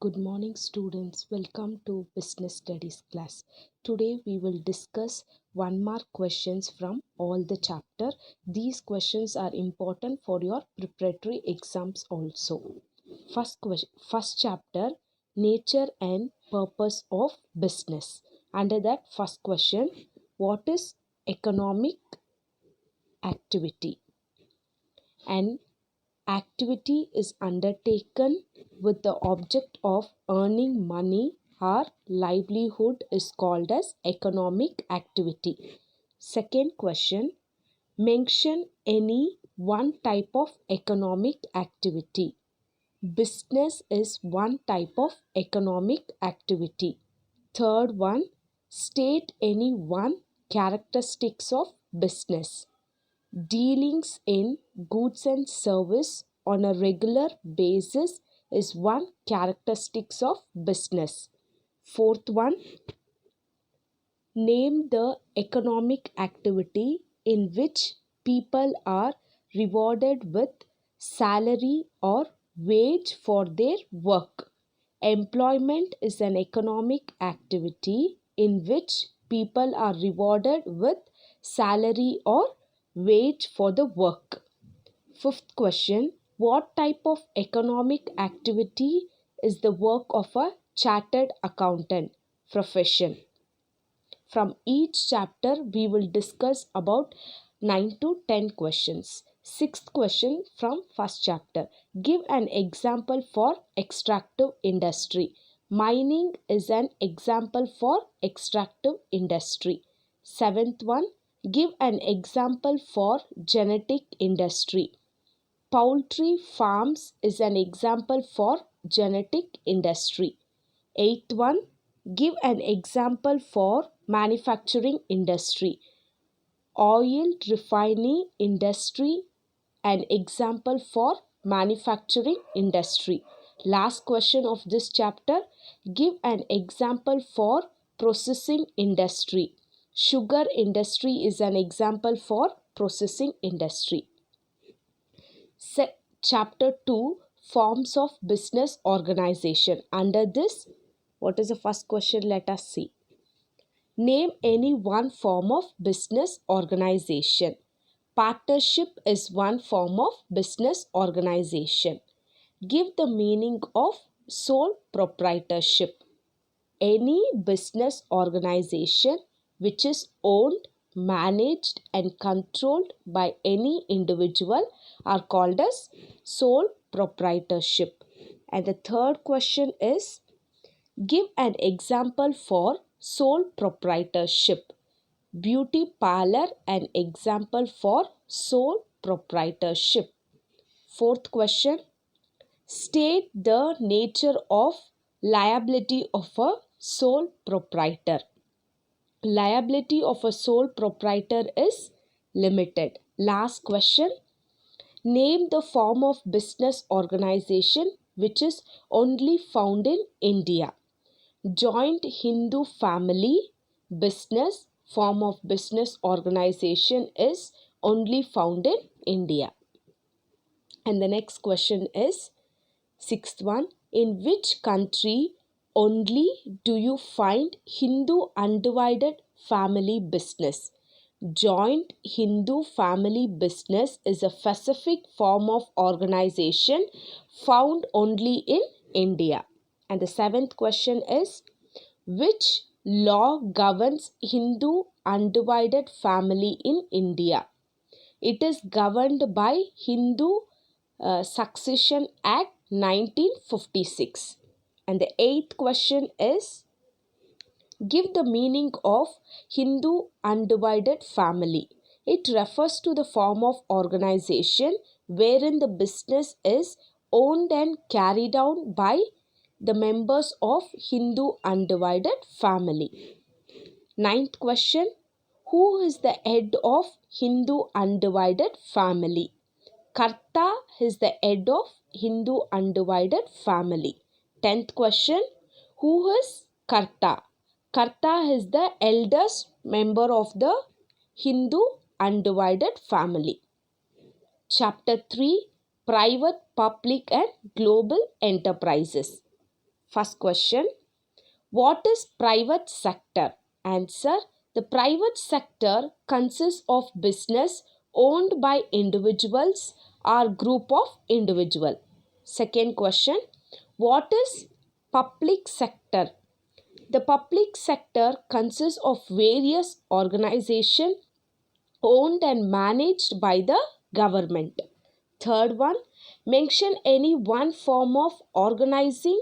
Good morning, students. Welcome to Business Studies class. Today we will discuss 1 mark questions from all the chapter. These questions are important for your preparatory exams also. First chapter, nature and purpose of business. Under that first question, what is economic activity? An activity is undertaken with the object of earning money or livelihood is called as economic activity. Second question, mention any one type of economic activity. Business is one type of economic activity. Third one, state any one characteristics of business. Dealings in goods and service on a regular basis is one characteristics of business. Fourth one, name the economic activity in which people are rewarded with salary or wage for their work. Employment is an economic activity in which people are rewarded with salary or wage for the work. Fifth question, what type of economic activity is the work of a chartered accountant profession? From each chapter, we will discuss about 9 to 10 questions. Sixth question from first chapter. Give an example for extractive industry. Mining is an example for extractive industry. Seventh one. Give an example for genetic industry. Poultry farms is an example for genetic industry. Eighth one, give an example for manufacturing industry. Oil refining industry, an example for manufacturing industry. Last question of this chapter, give an example for processing industry. Sugar industry is an example for processing industry. Chapter 2, forms of business organization. Under this, what is the first question? Let us see. Name any one form of business organization. Partnership is one form of business organization. Give the meaning of sole proprietorship. Any business organization which is owned, managed and controlled by any individual are called as sole proprietorship. And the third question is, give an example for sole proprietorship. Beauty parlor, an example for sole proprietorship. Fourth question, state the nature of liability of a sole proprietor. Liability of a sole proprietor is limited. Last question, name the form of business organization which is only found in India. Joint Hindu family business form of business organization is only found in India. And the next question is, sixth one, in which country only do you find Hindu undivided family business? Joint Hindu family business is a specific form of organization found only in India. And the seventh question is, which law governs Hindu undivided family in India? It is governed by Hindu Succession Act 1956. And the eighth question is, give the meaning of Hindu undivided family. It refers to the form of organization wherein the business is owned and carried out by the members of Hindu undivided family. Ninth question, who is the head of Hindu undivided family? Karta is the head of Hindu undivided family. 10th question, who is Karta? Karta is the eldest member of the Hindu undivided family. Chapter 3, private, public and global enterprises. First question, what is private sector? Answer, the private sector consists of business owned by individuals or group of individual. Second question, what is public sector? The public sector consists of various organizations owned and managed by the government. Third one, mention any one form of organizing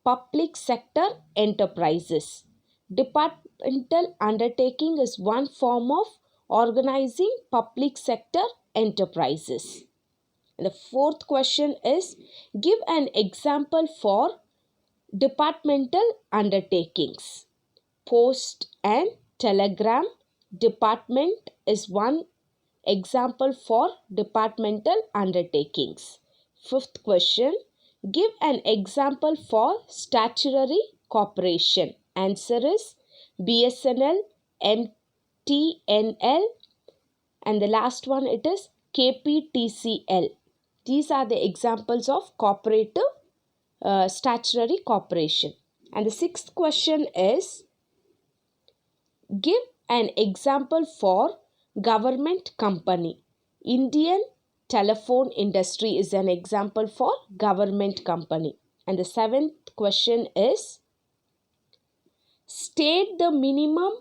public sector enterprises. Departmental undertaking is one form of organizing public sector enterprises. The fourth question is, give an example for departmental undertakings. Post and Telegram Department is one example for departmental undertakings. Fifth question, give an example for statutory corporation. Answer is BSNL, MTNL, and the last one it is KPTCL. These are the examples of cooperative statutory corporation. And the sixth question is, give an example for government company. Indian telephone industry is an example for government company. And the seventh question is, state the minimum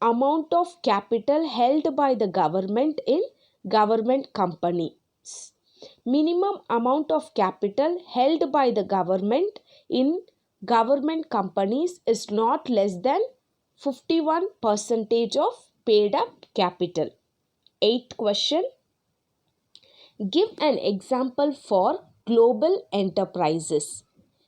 amount of capital held by the government in government companies. Minimum amount of capital held by the government in government companies is not less than 51% of paid up capital. Eighth question, give an example for global enterprises.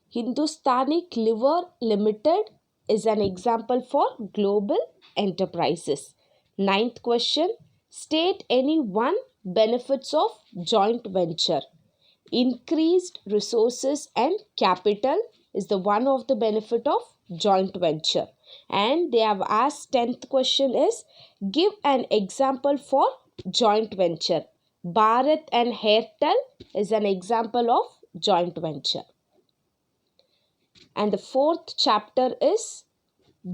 Hindustani Liver Limited is an example for global enterprises. Ninth question, state any one benefits of joint venture. Increased resources and capital is the one of the benefit of joint venture. And they have asked 10th question is, give an example for joint venture. Bharat and Airtel is an example of joint venture. And the fourth chapter is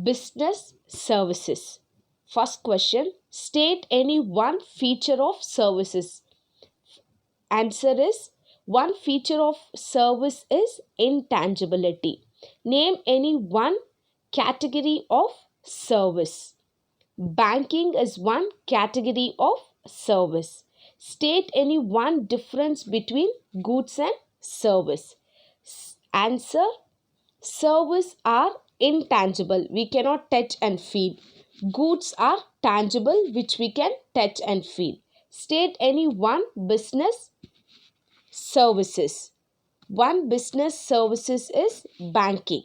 business services. First question, state any one feature of services. Answer is, one feature of service is intangibility. Name any one category of service. Banking is one category of service. State any one difference between goods and service. Answer, service are intangible, we cannot touch and feel. Goods are tangible, which we can touch and feel. State any one business services. One business services is banking.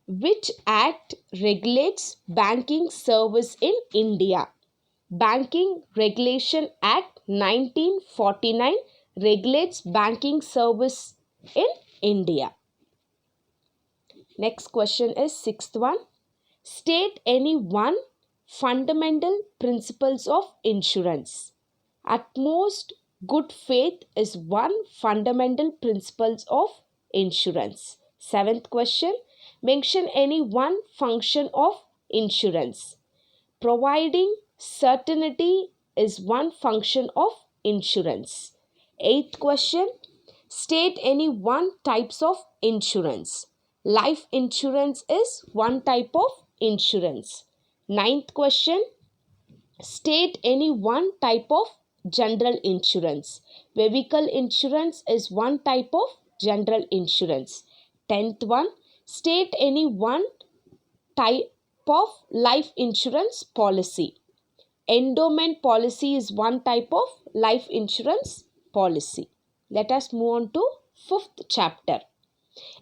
Which act regulates banking service in India? Banking Regulation Act 1949 regulates banking service in India. Next question is sixth one. State any one fundamental principles of insurance. At most, good faith is one fundamental principles of insurance. Seventh question. Mention any one function of insurance. Providing certainty is one function of insurance. Eighth question. State any one types of insurance. Life insurance is one type of insurance. Ninth question. State any one type of general insurance. Vehicle insurance is one type of general insurance. 10th one. State any one type of life insurance policy. Endowment policy is one type of life insurance policy. Let us move on to fifth chapter,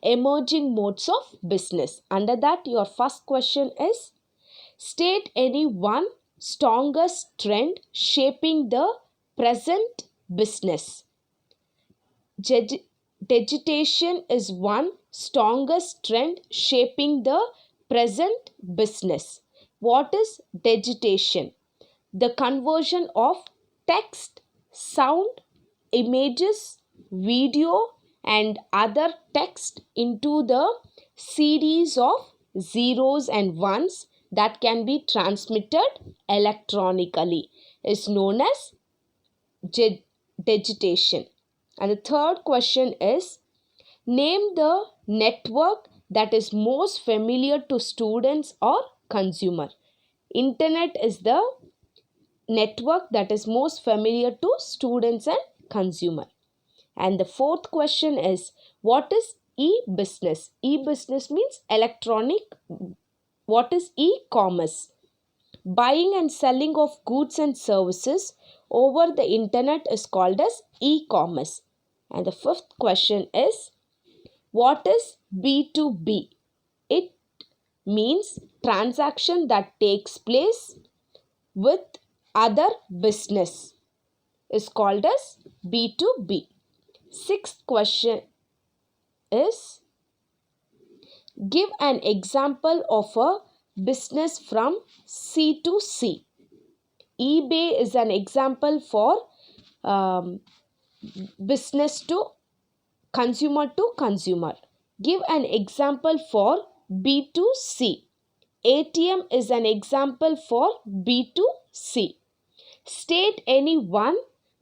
emerging modes of business. Under that, your first question is, state any one strongest trend shaping the present business. Digitization is one strongest trend shaping the present business. What is digitization? The conversion of text, sound, images, video, and other text into the series of zeros and ones that can be transmitted electronically is known as digitation. And the third question is, name the network that is most familiar to students or consumer. Internet is the network that is most familiar to students and consumer. And the fourth question is, what is e-business? E-business means electronic. What is e-commerce? Buying and selling of goods and services over the internet is called as e-commerce. And the fifth question is, what is B2B? It means transaction that takes place with other business is called as B2B. Sixth question is, give an example of a business from C to C. eBay is an example for business to consumer. Give an example for B2C. ATM is an example for B2C. State any one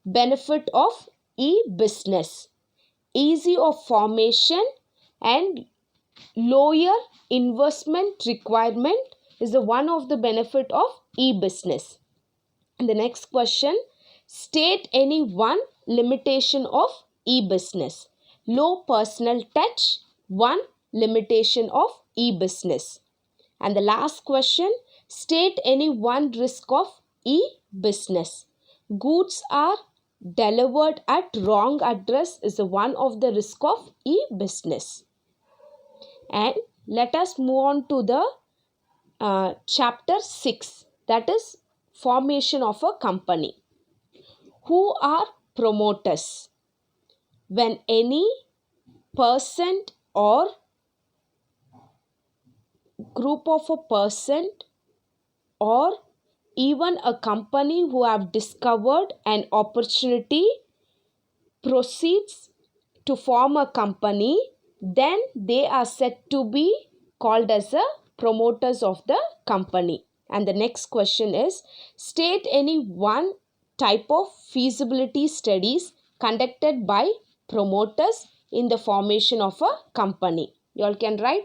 benefit of e-business. Easy of formation and lower investment requirement is the one of the benefit of e-business. And the next question, state any one limitation of e-business. Low personal touch, one limitation of e-business. And the last question, state any one risk of e-business. Goods are delivered at wrong address is one of the risk of e-business. And let us move on to the chapter 6, that is formation of a company. Who are promoters? When any person or group of a person or even a company who have discovered an opportunity proceeds to form a company, then they are said to be called as the promoters of the company. And the next question is, state any one type of feasibility studies conducted by promoters in the formation of a company. You all can write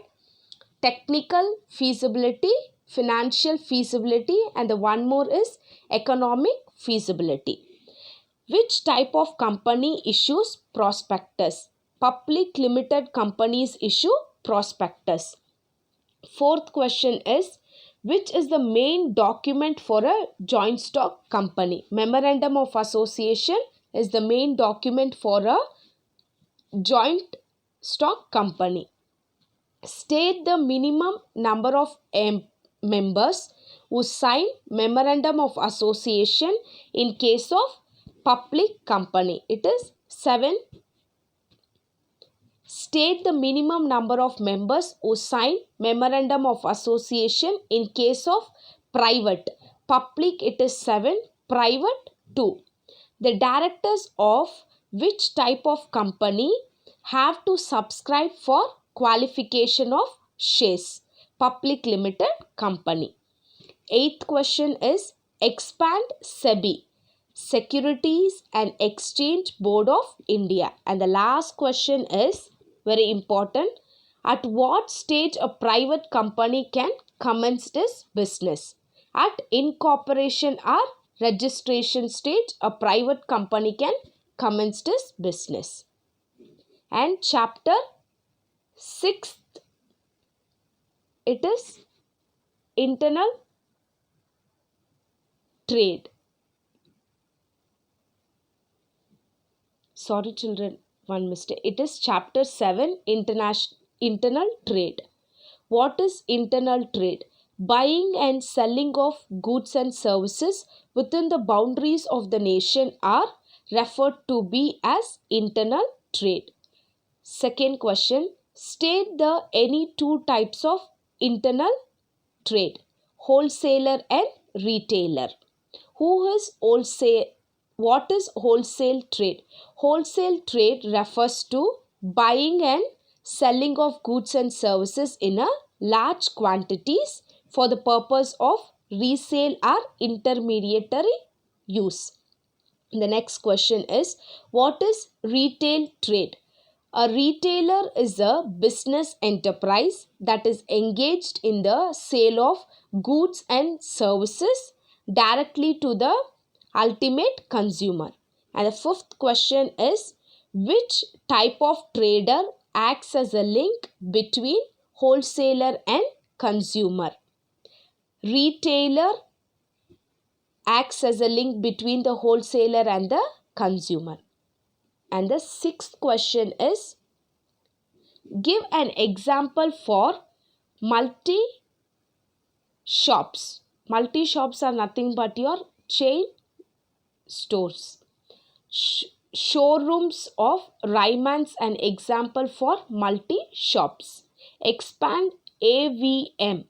technical feasibility, financial feasibility, and the one more is economic feasibility. Which type of company issues prospectus? Public limited companies issue prospectus. Fourth question is, which is the main document for a joint stock company? Memorandum of association is the main document for a joint stock company. State the minimum number of members who sign memorandum of association in case of public company. It is 7. State the minimum number of members who sign memorandum of association in case of private. Public it is 7, private 2. The directors of which type of company have to subscribe for qualification of shares? Public limited company. Eighth question is, expand SEBI, Securities and Exchange Board of India. And the last question is very important. At what stage a private company can commence this business? At incorporation or registration stage, a private company can commence this business. And chapter 6, it is internal trade. Sorry children, one mistake. It is chapter 7, internal trade. What is internal trade? Buying and selling of goods and services within the boundaries of the nation are referred to be as internal trade. Second question, state the any two types of internal trade, wholesaler and retailer. Who is wholesale? What is wholesale trade? Wholesale trade refers to buying and selling of goods and services in a large quantities for the purpose of resale or intermediary use. The next question is, what is retail trade? A retailer is a business enterprise that is engaged in the sale of goods and services directly to the ultimate consumer. And the fifth question is, which type of trader acts as a link between wholesaler and consumer? Retailer acts as a link between the wholesaler and the consumer. And the sixth question is, give an example for multi shops. Multi shops are nothing but your chain stores. Showrooms of Raymond's an example for multi shops. Expand AVM,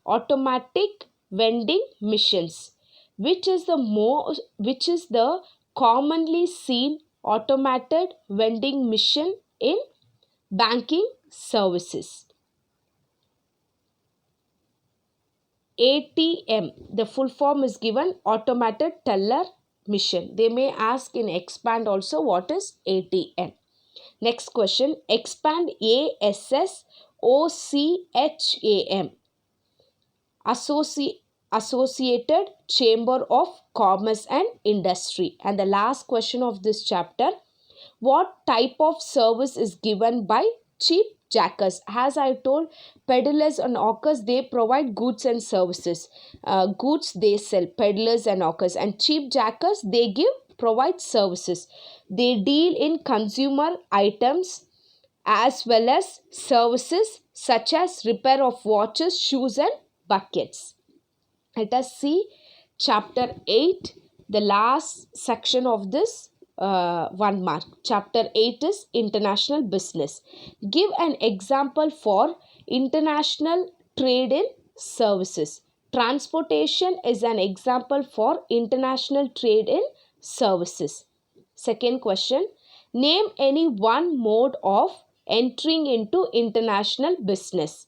automatic vending machines, which is the commonly seen automated vending machine in banking services. ATM, the full form is given automated teller machine. They may ask in expand also what is ATM. Next question, expand ASSOCHAM, Associated Chamber of Commerce and Industry. And the last question of this chapter, what type of service is given by cheap jackers? As I told, peddlers and hawkers, they provide goods and services. Goods they sell, peddlers and hawkers, and cheap jackers, they provide services. They deal in consumer items as well as services such as repair of watches, shoes and buckets. Let us see chapter 8, the last section of this 1 mark. Chapter 8 is international business. Give an example for international trade in services. Transportation is an example for international trade in services. Second question, name any one mode of entering into international business.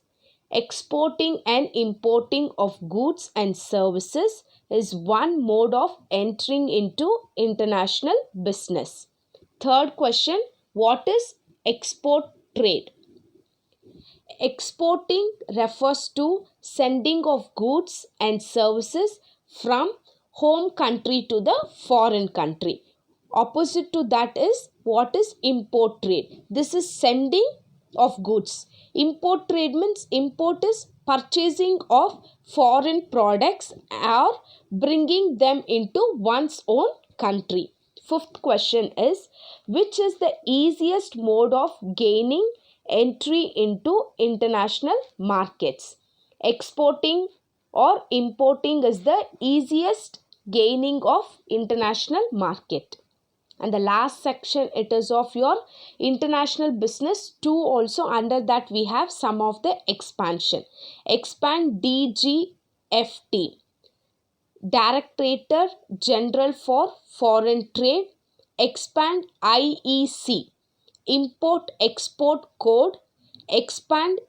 Exporting and importing of goods and services is one mode of entering into international business. Third question, what is export trade? Exporting refers to sending of goods and services from home country to the foreign country. Opposite to that is what is import trade. This is sending of goods. Import trade means import is purchasing of foreign products or bringing them into one's own country. Fifth question is, which is the easiest mode of gaining entry into international markets? Exporting or importing is the easiest gaining of international market. And the last section, it is of your international business 2 also. Under that we have some of the expansion. Expand DGFT, Directorate General for Foreign Trade. Expand IEC, Import Export Code. Expand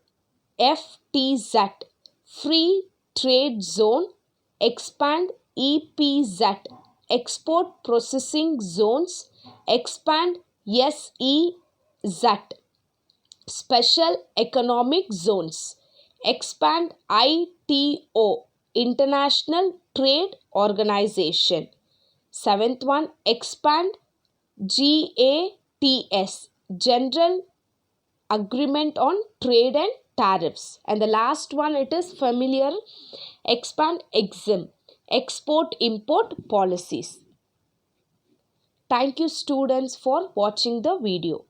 FTZ, Free Trade Zone. Expand EPZ, Export Processing Zones. Expand SEZ, Special Economic Zones. Expand ITO, International Trade Organization. Seventh one, expand GATS, General Agreement on Trade and Tariffs. And the last one, it is familiar, expand EXIM, Export-Import Policies. Thank you students for watching the video.